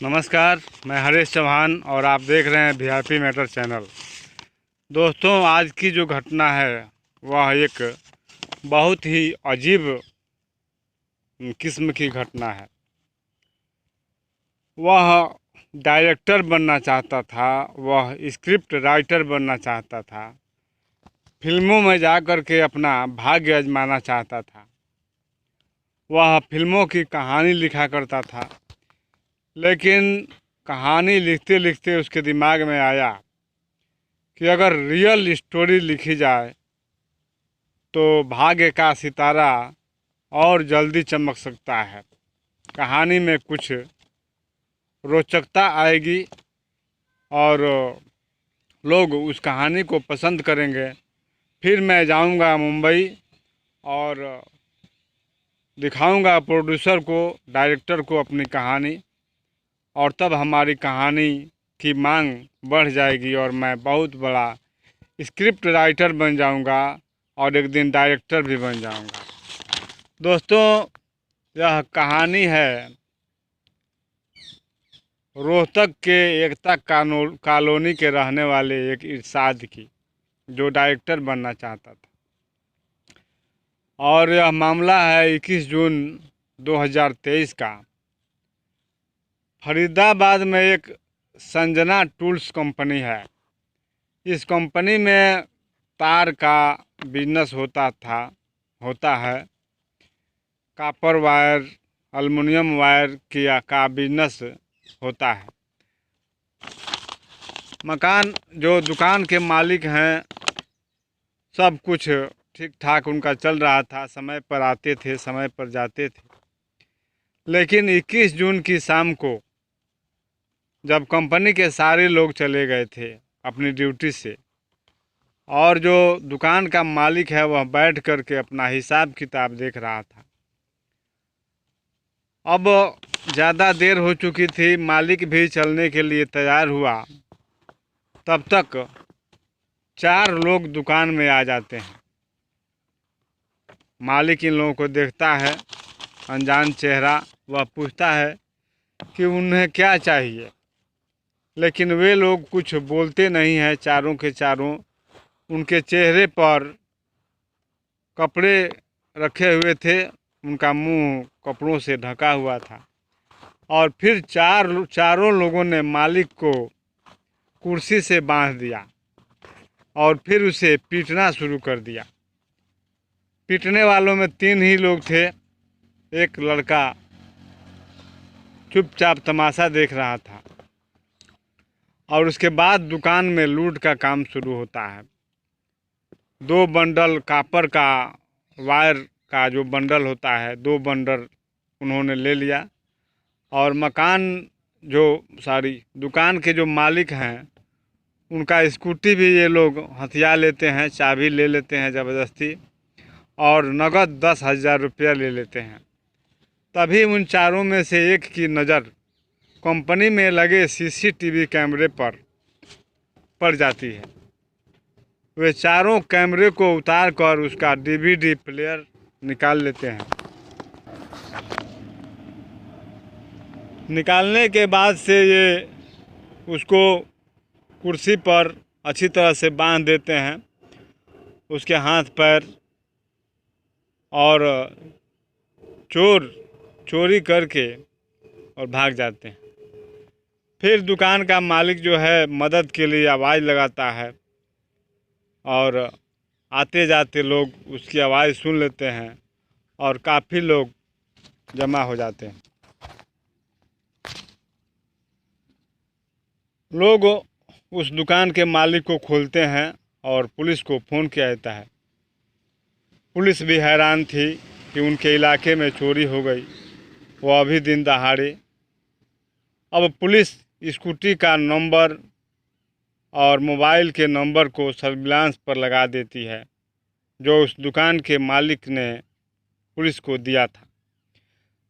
नमस्कार, मैं हरीश चौहान और आप देख रहे हैं वीआईपी मैटर चैनल। दोस्तों, आज की जो घटना है वह एक बहुत ही अजीब किस्म की घटना है। वह डायरेक्टर बनना चाहता था, वह स्क्रिप्ट राइटर बनना चाहता था, फिल्मों में जाकर के अपना भाग्य आजमाना चाहता था। वह फिल्मों की कहानी लिखा करता था, लेकिन कहानी लिखते लिखते उसके दिमाग में आया कि अगर रियल स्टोरी लिखी जाए तो भाग्य का सितारा और जल्दी चमक सकता है। कहानी में कुछ रोचकता आएगी और लोग उस कहानी को पसंद करेंगे। फिर मैं जाऊंगा मुंबई और दिखाऊंगा प्रोड्यूसर को, डायरेक्टर को अपनी कहानी, और तब हमारी कहानी की मांग बढ़ जाएगी और मैं बहुत बड़ा स्क्रिप्ट राइटर बन जाऊंगा और एक दिन डायरेक्टर भी बन जाऊंगा। दोस्तों, यह कहानी है रोहतक के एकता कॉलोनी के रहने वाले एक इरशाद की, जो डायरेक्टर बनना चाहता था। और यह मामला है 21 जून 2023 का। फरीदाबाद में एक संजना टूल्स कंपनी है। इस कंपनी में तार का बिजनेस होता है। कॉपर वायर, एल्युमिनियम वायर का बिजनेस होता है। मकान जो दुकान के मालिक हैं, सब कुछ ठीक ठाक उनका चल रहा था। समय पर आते थे, समय पर जाते थे। लेकिन 21 जून की शाम को जब कंपनी के सारे लोग चले गए थे अपनी ड्यूटी से, और जो दुकान का मालिक है वह बैठ कर के अपना हिसाब किताब देख रहा था। अब ज़्यादा देर हो चुकी थी, मालिक भी चलने के लिए तैयार हुआ। तब तक 4 लोग दुकान में आ जाते हैं। मालिक इन लोगों को देखता है, अनजान चेहरा। वह पूछता है कि उन्हें क्या चाहिए, लेकिन वे लोग कुछ बोलते नहीं हैं। चारों के चारों उनके चेहरे पर कपड़े रखे हुए थे, उनका मुंह कपड़ों से ढका हुआ था। और फिर चारों लोगों ने मालिक को कुर्सी से बांध दिया और फिर उसे पीटना शुरू कर दिया। पीटने वालों में 3 ही लोग थे। एक लड़का चुपचाप तमाशा देख रहा था। और उसके बाद दुकान में लूट का काम शुरू होता है। 2 बंडल कॉपर का वायर का जो बंडल होता है, 2 बंडल उन्होंने ले लिया। और दुकान के जो मालिक हैं, उनका स्कूटी भी ये लोग हथिया लेते हैं, चाबी ले लेते हैं ज़बरदस्ती, और नगद 10,000 रुपया ले लेते हैं। तभी उन चारों में से एक की नज़र कंपनी में लगे सीसीटीवी कैमरे पर पड़ जाती है। वे चारों कैमरे को उतार कर उसका डीवीडी प्लेयर निकाल लेते हैं। निकालने के बाद से ये उसको कुर्सी पर अच्छी तरह से बांध देते हैं, उसके हाथ पैर, और चोरी करके और भाग जाते हैं। फिर दुकान का मालिक जो है मदद के लिए आवाज़ लगाता है और आते जाते लोग उसकी आवाज़ सुन लेते हैं और काफ़ी लोग जमा हो जाते हैं। लोग उस दुकान के मालिक को खोलते हैं और पुलिस को फ़ोन किया जाता है। पुलिस भी हैरान थी कि उनके इलाके में चोरी हो गई, वो अभी दिन दहाड़े। अब पुलिस स्कूटी का नंबर और मोबाइल के नंबर को सर्विलांस पर लगा देती है, जो उस दुकान के मालिक ने पुलिस को दिया था।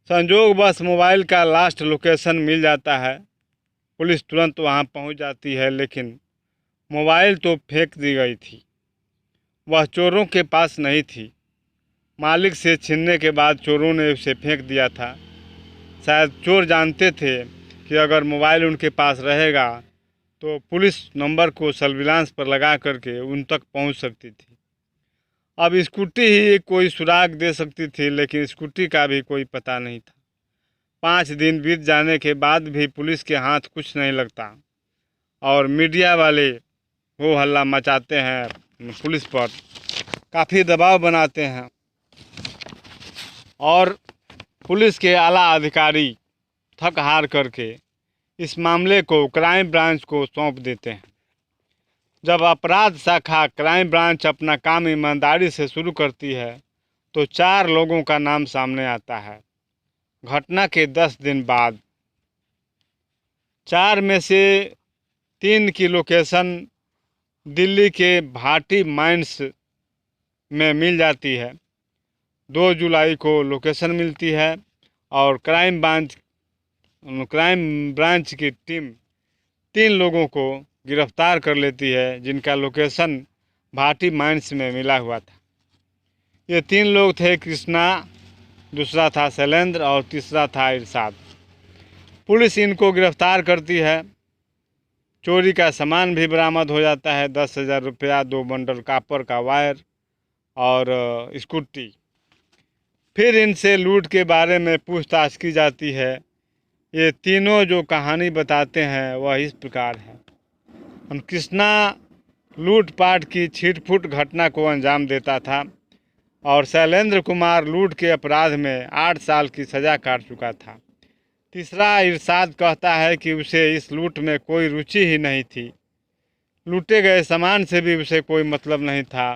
संजोग बस मोबाइल का लास्ट लोकेशन मिल जाता है। पुलिस तुरंत वहां पहुंच जाती है, लेकिन मोबाइल तो फेंक दी गई थी, वह चोरों के पास नहीं थी। मालिक से छीनने के बाद चोरों ने उसे फेंक दिया था। शायद चोर जानते थे कि अगर मोबाइल उनके पास रहेगा तो पुलिस नंबर को सर्विलांस पर लगा करके उन तक पहुंच सकती थी। अब स्कूटी ही कोई सुराग दे सकती थी, लेकिन स्कूटी का भी कोई पता नहीं था। 5 दिन बीत जाने के बाद भी पुलिस के हाथ कुछ नहीं लगता और मीडिया वाले हो हल्ला मचाते हैं, पुलिस पर काफ़ी दबाव बनाते हैं और पुलिस के आला अधिकारी थक हार करके इस मामले को क्राइम ब्रांच को सौंप देते हैं। जब अपराध शाखा क्राइम ब्रांच अपना काम ईमानदारी से शुरू करती है तो 4 लोगों का नाम सामने आता है। घटना के 10 दिन बाद 4 में से 3 की लोकेशन दिल्ली के भाटी माइंस में मिल जाती है। 2 जुलाई को लोकेशन मिलती है और क्राइम ब्रांच की टीम 3 लोगों को गिरफ्तार कर लेती है, जिनका लोकेशन भाटी माइंस में मिला हुआ था। ये 3 लोग थे कृष्णा, दूसरा था शैलेंद्र और तीसरा था इरशाद। पुलिस इनको गिरफ्तार करती है। चोरी का सामान भी बरामद हो जाता है, 10,000 रुपया, 2 बंडल कॉपर का वायर और स्कूटी। फिर इनसे लूट के बारे में पूछताछ की जाती है। ये तीनों जो कहानी बताते हैं वह इस प्रकार है। कृष्णा लूटपाट की छिटपुट घटना को अंजाम देता था और शैलेंद्र कुमार लूट के अपराध में 8 साल की सज़ा काट चुका था। तीसरा इरशाद कहता है कि उसे इस लूट में कोई रुचि ही नहीं थी, लूटे गए सामान से भी उसे कोई मतलब नहीं था।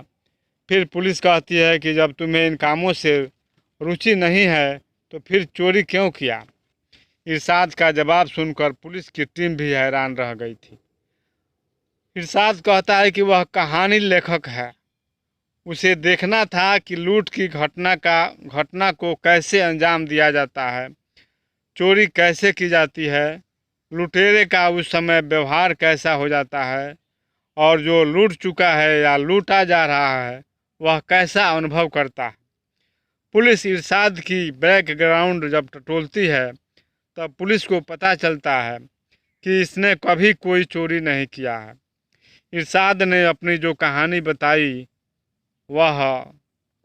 फिर पुलिस कहती है कि जब तुम्हें इन कामों से रुचि नहीं है तो फिर चोरी क्यों किया। इरशाद का जवाब सुनकर पुलिस की टीम भी हैरान रह गई थी। इरशाद कहता है कि वह कहानी लेखक है, उसे देखना था कि लूट की घटना को कैसे अंजाम दिया जाता है, चोरी कैसे की जाती है, लुटेरे का उस समय व्यवहार कैसा हो जाता है और जो लूट चुका है या लूटा जा रहा है वह कैसा अनुभव करता है। पुलिस इरशाद की बैकग्राउंड जब टटोलती है तब पुलिस को पता चलता है कि इसने कभी कोई चोरी नहीं किया है। इरशाद ने अपनी जो कहानी बताई वह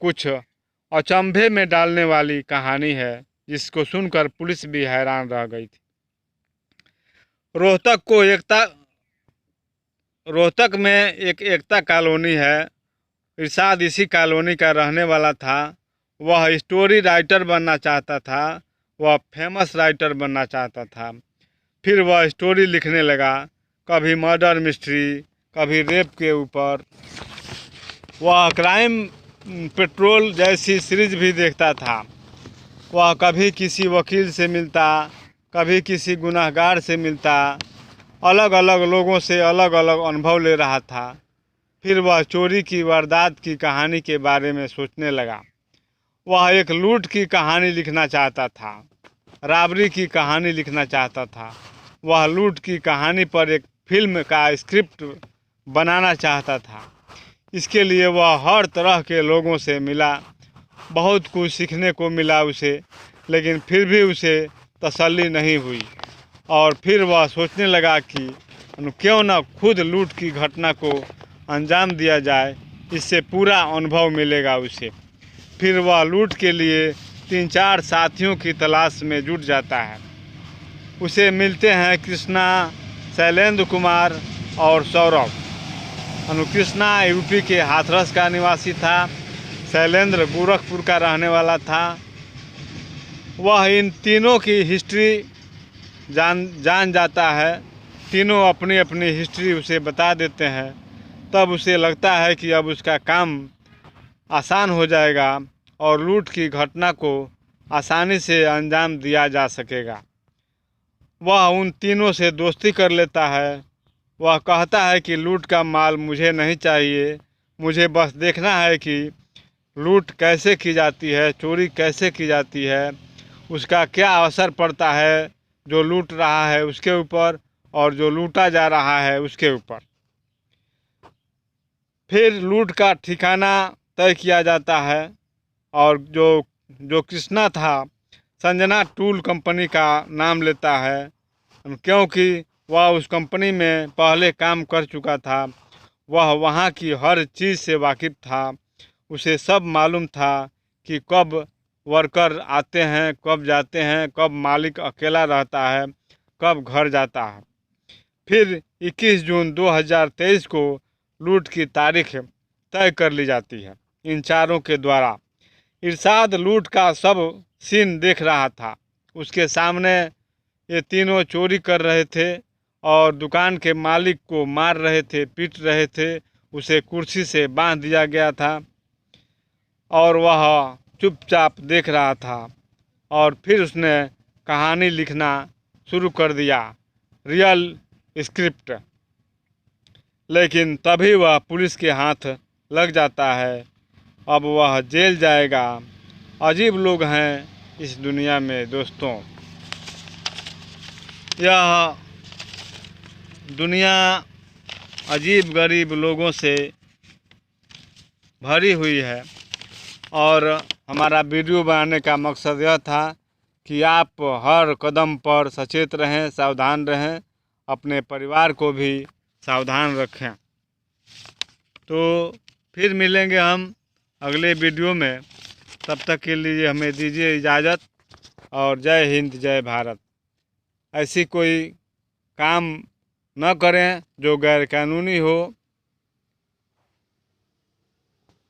कुछ अचंभे में डालने वाली कहानी है, जिसको सुनकर पुलिस भी हैरान रह गई थी। रोहतक में एक एकता कॉलोनी है। इरशाद इसी कॉलोनी का रहने वाला था। वह स्टोरी राइटर बनना चाहता था, वह फेमस राइटर बनना चाहता था। फिर वह स्टोरी लिखने लगा, कभी मर्डर मिस्ट्री, कभी रेप के ऊपर। वह क्राइम पेट्रोल जैसी सीरीज भी देखता था। वह कभी किसी वकील से मिलता, कभी किसी गुनहगार से मिलता, अलग अलग लोगों से अलग अलग अनुभव ले रहा था। फिर वह चोरी की वारदात की कहानी के बारे में सोचने लगा। वह एक लूट की कहानी लिखना चाहता था, राबरी की कहानी लिखना चाहता था। वह लूट की कहानी पर एक फिल्म का स्क्रिप्ट बनाना चाहता था। इसके लिए वह हर तरह के लोगों से मिला, बहुत कुछ सीखने को मिला उसे, लेकिन फिर भी उसे तसल्ली नहीं हुई और फिर वह सोचने लगा कि क्यों न खुद लूट की घटना को अंजाम दिया जाए, इससे पूरा अनुभव मिलेगा उसे। फिर वह लूट के लिए 3-4 साथियों की तलाश में जुट जाता है। उसे मिलते हैं कृष्णा, शैलेंद्र कुमार और सौरभ। कृष्णा यूपी के हाथरस का निवासी था, शैलेंद्र गोरखपुर का रहने वाला था। वह इन तीनों की हिस्ट्री जान जाता है। तीनों अपनी अपनी हिस्ट्री उसे बता देते हैं। तब उसे लगता है कि अब उसका काम आसान हो जाएगा और लूट की घटना को आसानी से अंजाम दिया जा सकेगा। वह उन तीनों से दोस्ती कर लेता है। वह कहता है कि लूट का माल मुझे नहीं चाहिए, मुझे बस देखना है कि लूट कैसे की जाती है, चोरी कैसे की जाती है, उसका क्या असर पड़ता है जो लूट रहा है उसके ऊपर और जो लूटा जा रहा है उसके ऊपर। फिर लूट का ठिकाना तय किया जाता है और जो कृष्णा था संजना टूल कंपनी का नाम लेता है क्योंकि वह उस कंपनी में पहले काम कर चुका था। वह वहाँ की हर चीज़ से वाकिफ़ था। उसे सब मालूम था कि कब वर्कर आते हैं, कब जाते हैं, कब मालिक अकेला रहता है, कब घर जाता है। फिर 21 जून 2023 को लूट की तारीख तय कर ली जाती है इन चारों के द्वारा। इरशाद लूट का सब सीन देख रहा था। उसके सामने ये तीनों चोरी कर रहे थे और दुकान के मालिक को मार रहे थे, पीट रहे थे। उसे कुर्सी से बांध दिया गया था और वह चुपचाप देख रहा था। और फिर उसने कहानी लिखना शुरू कर दिया, रियल स्क्रिप्ट। लेकिन तभी वह पुलिस के हाथ लग जाता है। अब वह जेल जाएगा। अजीब लोग हैं इस दुनिया में दोस्तों। यह दुनिया अजीब गरीब लोगों से भरी हुई है और हमारा वीडियो बनाने का मकसद यह था कि आप हर कदम पर सचेत रहें, सावधान रहें, अपने परिवार को भी सावधान रखें। तो फिर मिलेंगे हम अगले वीडियो में। तब तक के लिए हमें दीजिए इजाज़त और जय हिंद, जय भारत। ऐसी कोई काम न करें जो गैर कानूनी हो।